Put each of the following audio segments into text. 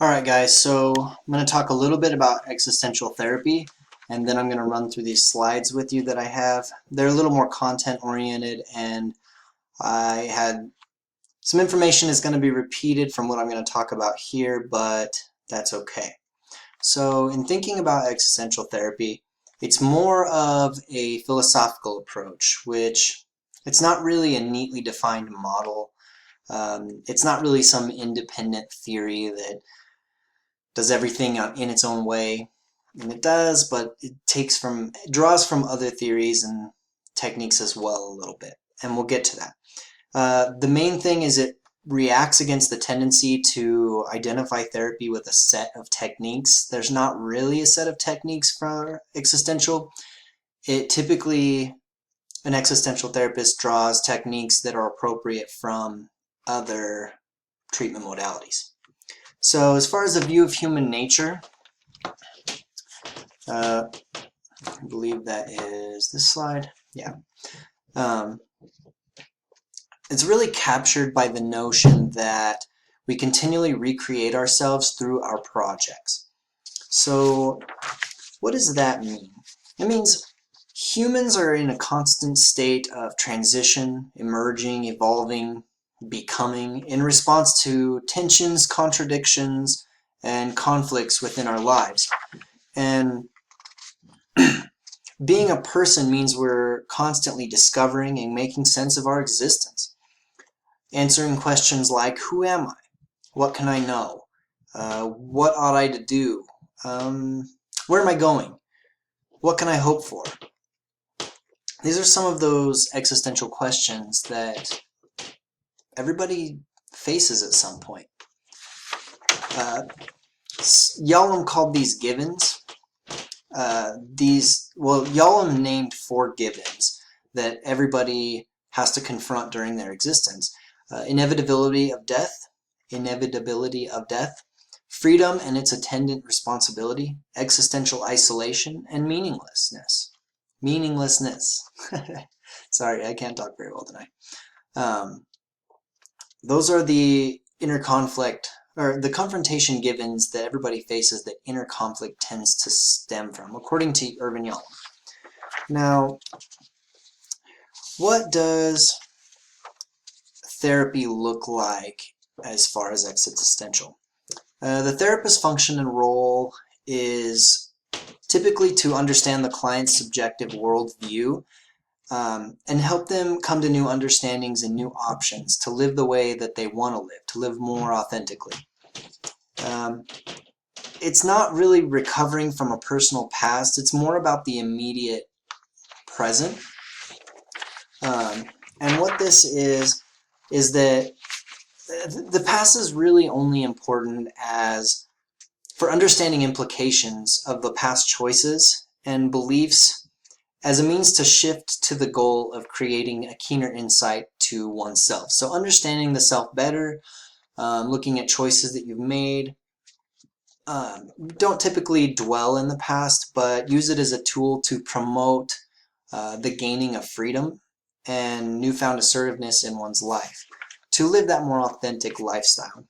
Alright guys, so I'm going to talk a little bit about existential therapy, and then I'm going to run through these slides with you that I have. They're a little more content oriented, and I had some information is going to be repeated from what I'm going to talk about here, but that's okay. So in thinking about existential therapy, it's more of a philosophical approach, which it's not really a neatly defined model. It's not really some independent theory that does everything in its own way, and it does, but it draws from other theories and techniques as well a little bit, and we'll get to that. The main thing is it reacts against the tendency to identify therapy with a set of techniques. There's not really a set of techniques for existential. It typically, an existential therapist draws techniques that are appropriate from other treatment modalities. So as far as a view of human nature, I believe that is this slide. Yeah. It's really captured by the notion that we continually recreate ourselves through our projects. So what does that mean? It means humans are in a constant state of transition, emerging, evolving, becoming in response to tensions, contradictions, and conflicts within our lives. And being a person means we're constantly discovering and making sense of our existence. Answering questions like, who am I? What can I know? What ought I to do? Where am I going? What can I hope for? These are some of those existential questions that everybody faces at some point. Yalom called these givens. Yalom named 4 givens that everybody has to confront during their existence. Inevitability of death, freedom and its attendant responsibility, existential isolation, and meaninglessness. Sorry, I can't talk very well tonight. Those are the inner conflict, or the confrontation givens that everybody faces that inner conflict tends to stem from, according to Irvin Yalom. Now, what does therapy look like as far as existential? The therapist's function and role is typically to understand the client's subjective worldview and help them come to new understandings and new options to live the way that they want to live more authentically. It's not really recovering from a personal past, it's more about the immediate present. And what this is that the past is really only important as for understanding implications of the past choices and beliefs as a means to shift to the goal of creating a keener insight to oneself. So understanding the self better, looking at choices that you've made. Don't typically dwell in the past, but use it as a tool to promote the gaining of freedom and newfound assertiveness in one's life, to live that more authentic lifestyle.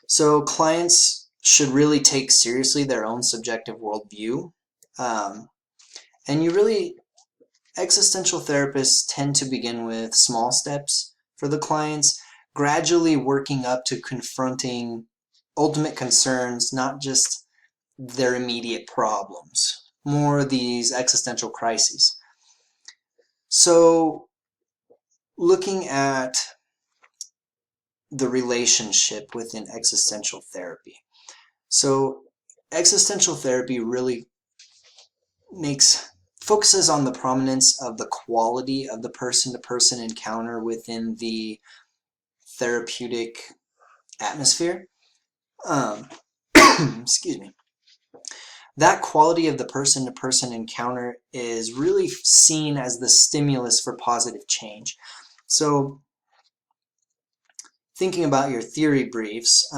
So clients should really take seriously their own subjective worldview. Existential therapists tend to begin with small steps for the clients, gradually working up to confronting ultimate concerns, not just their immediate problems, more these existential crises. So looking at the relationship within existential therapy. So existential therapy really focuses on the prominence of the quality of the person-to-person encounter within the therapeutic atmosphere. Excuse me. That quality of the person-to-person encounter is really seen as the stimulus for positive change. So thinking about your theory briefs,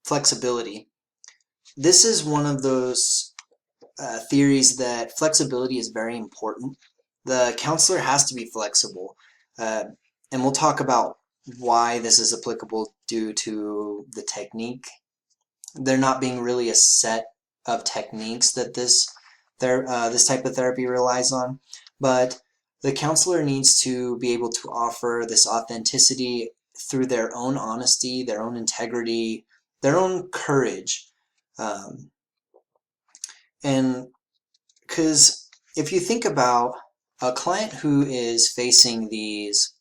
flexibility. This is one of those theories that flexibility is very important. The counselor has to be flexible, and we'll talk about why this is applicable due to the technique there not being really a set of techniques that this type of therapy relies on, but the counselor needs to be able to offer this authenticity through their own honesty, their own integrity, their own courage. And because if you think about a client who is facing these,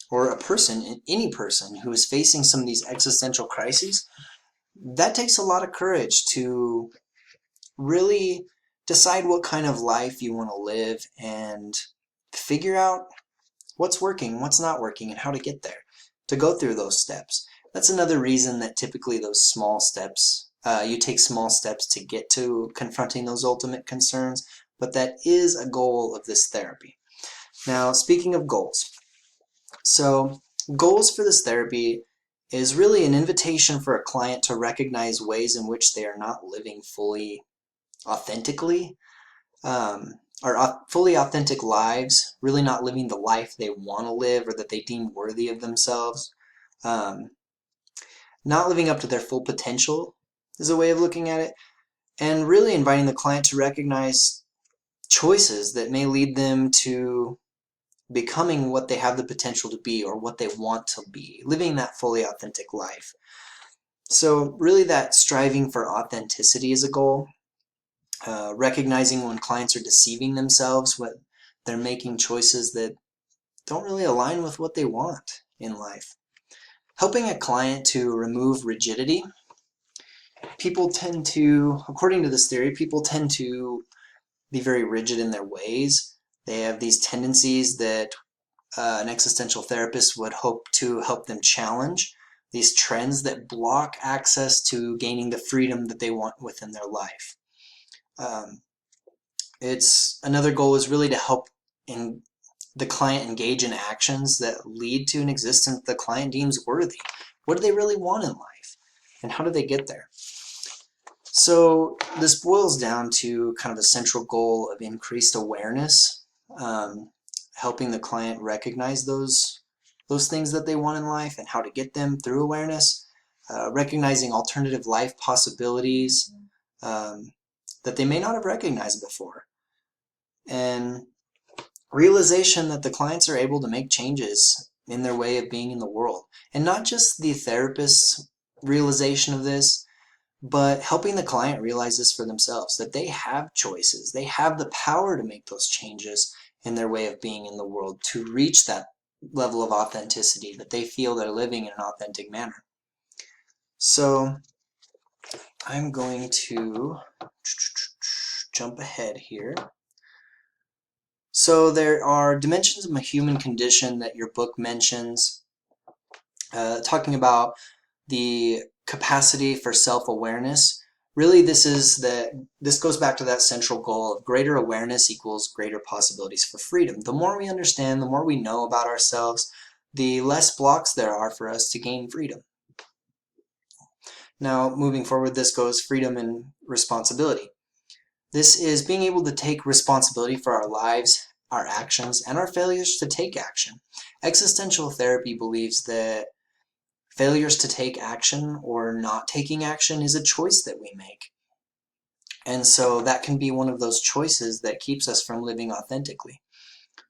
or a person, any person who is facing some of these existential crises, that takes a lot of courage to really decide what kind of life you want to live and figure out what's working, what's not working, and how to get there, to go through those steps. That's another reason that typically those small steps, you take small steps to get to confronting those ultimate concerns, but that is a goal of this therapy. Now, speaking of goals, so goals for this therapy is really an invitation for a client to recognize ways in which they are not living fully authentically, or fully authentic lives, really not living the life they want to live or that they deem worthy of themselves. Not living up to their full potential is a way of looking at it, and really inviting the client to recognize choices that may lead them to becoming what they have the potential to be or what they want to be, living that fully authentic life. So really that striving for authenticity is a goal. Recognizing when clients are deceiving themselves, when they're making choices that don't really align with what they want in life. Helping a client to remove rigidity. People tend to, according to this theory, people tend to be very rigid in their ways. They have these tendencies that an existential therapist would hope to help them challenge, these trends that block access to gaining the freedom that they want within their life. It's another goal is really to help the client engage in actions that lead to an existence the client deems worthy. What do they really want in life? And how do they get there? So this boils down to kind of a central goal of increased awareness, helping the client recognize those things that they want in life and how to get them through awareness, recognizing alternative life possibilities that they may not have recognized before, and realization that the clients are able to make changes in their way of being in the world. And not just the therapist's realization of this, but helping the client realize this for themselves, that they have choices. They have the power to make those changes in their way of being in the world to reach that level of authenticity that they feel they're living in an authentic manner. So I'm going to jump ahead here. So there are dimensions of a human condition that your book mentions, talking about the capacity for self-awareness. Really, this goes back to that central goal of greater awareness equals greater possibilities for freedom. The more we understand, the more we know about ourselves, the less blocks there are for us to gain freedom. Now, moving forward, this goes freedom and responsibility. This is being able to take responsibility for our lives, our actions, and our failures to take action. Existential therapy believes that failures to take action or not taking action is a choice that we make. And so that can be one of those choices that keeps us from living authentically.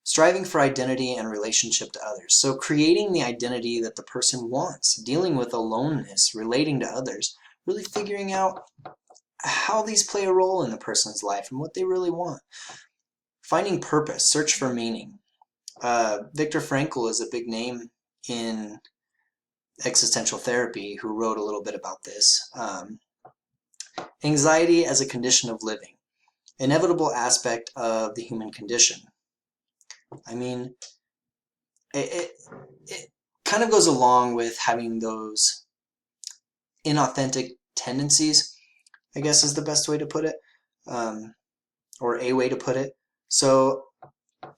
Striving for identity and relationship to others. So creating the identity that the person wants, dealing with aloneness, relating to others, really figuring out how these play a role in the person's life and what they really want. Finding purpose, search for meaning. Viktor Frankl is a big name in existential therapy who wrote a little bit about this. Anxiety as a condition of living, inevitable aspect of the human condition. I mean, it kind of goes along with having those inauthentic tendencies, I guess is the best way to put it, or a way to put it. So,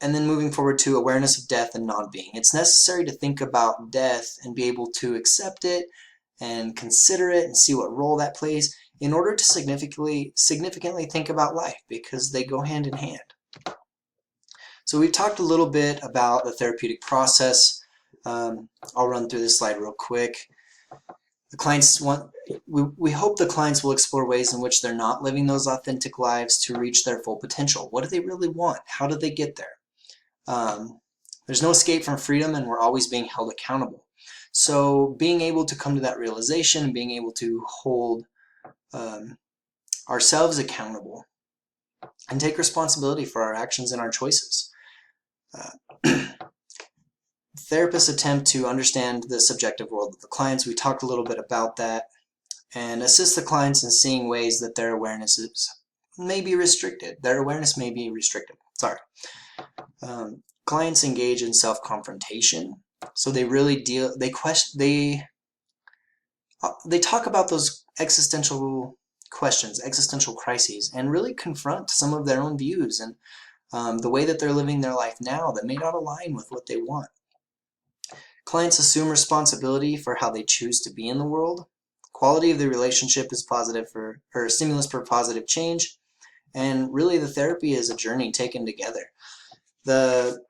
and then moving forward to awareness of death and non-being. It's necessary to think about death and be able to accept it and consider it and see what role that plays in order to significantly think about life, because they go hand in hand. So we've talked a little bit about the therapeutic process. I'll run through this slide real quick. The clients want, we hope the clients will explore ways in which they're not living those authentic lives to reach their full potential. What do they really want? How do they get there? There's no escape from freedom, and we're always being held accountable. So being able to come to that realization, being able to hold ourselves accountable and take responsibility for our actions and our choices. Therapists attempt to understand the subjective world of the clients. We talked a little bit about that, and assist the clients in seeing ways that their awareness may be restricted. Their awareness may be restricted. Sorry. Clients engage in self-confrontation, so they really they talk about those existential questions, existential crises, and really confront some of their own views and the way that they're living their life now that may not align with what they want. Clients assume responsibility for how they choose to be in the world. Quality of the relationship is positive or stimulus for positive change, and really the therapy is a journey taken together. The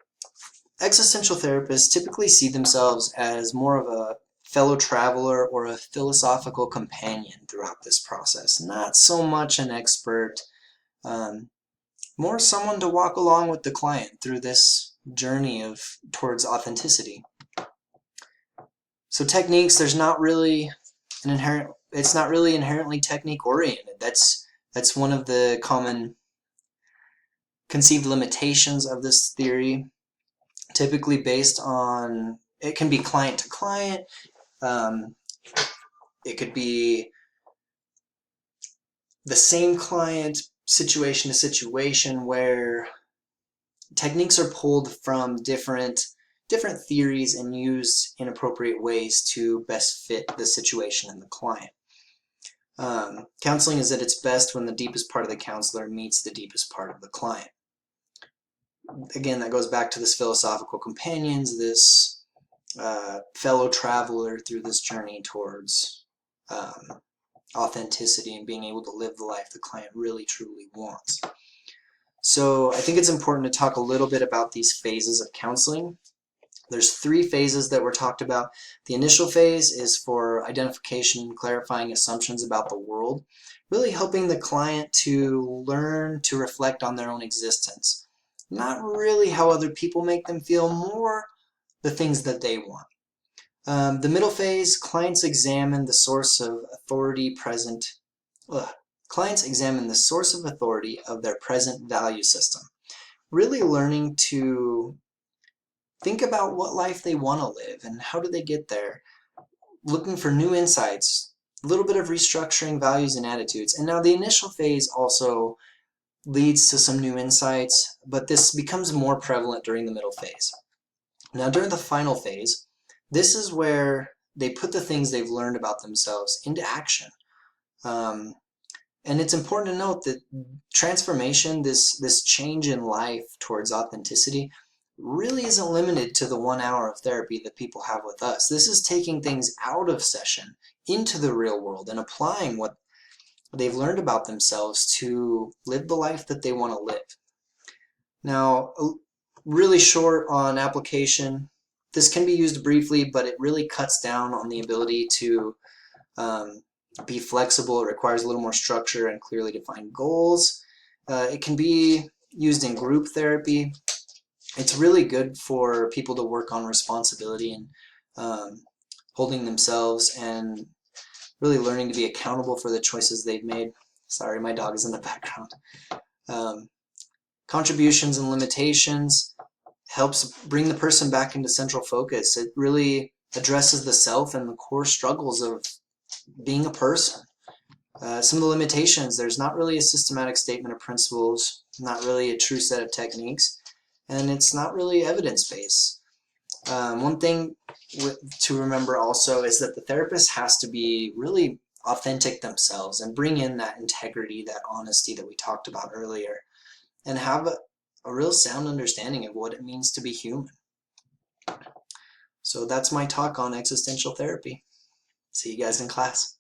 existential therapists typically see themselves as more of a fellow traveler or a philosophical companion throughout this process. Not so much an expert, more someone to walk along with the client through this journey towards authenticity. So techniques, it's not really inherently technique oriented. That's one of the common conceived limitations of this theory. Typically based on, it can be client to client, it could be the same client, situation to situation, where techniques are pulled from different theories and used in appropriate ways to best fit the situation and the client. Counseling is at its best when the deepest part of the counselor meets the deepest part of the client. Again, that goes back to this philosophical companions, this fellow traveler through this journey towards authenticity and being able to live the life the client really truly wants. So I think it's important to talk a little bit about these phases of counseling. There's 3 phases that were talked about. The initial phase is for identification, clarifying assumptions about the world, really helping the client to learn to reflect on their own existence. Not really how other people make them feel, more the things that they want. The middle phase, clients examine the source of authority Clients examine the source of authority of their present value system, really learning to think about what life they want to live and how do they get there, looking for new insights, a little bit of restructuring values and attitudes. And now the initial phase also leads to some new insights, but this becomes more prevalent during the middle phase. Now during the final phase, this is where they put the things they've learned about themselves into action. And it's important to note that transformation, this change in life towards authenticity, really isn't limited to the 1 hour of therapy that people have with us. This is taking things out of session into the real world and applying what they've learned about themselves to live the life that they want to live. Now, really short on application, this can be used briefly, but it really cuts down on the ability to be flexible. It requires a little more structure and clearly defined goals. It can be used in group therapy. It's really good for people to work on responsibility and holding themselves and really learning to be accountable for the choices they've made. Sorry, my dog is in the background. Contributions and limitations helps bring the person back into central focus. It really addresses the self and the core struggles of being a person. Some of the limitations, there's not really a systematic statement of principles, not really a true set of techniques, and it's not really evidence-based. One thing to remember also is that the therapist has to be really authentic themselves and bring in that integrity, that honesty that we talked about earlier, and have a real sound understanding of what it means to be human. So that's my talk on existential therapy. See you guys in class.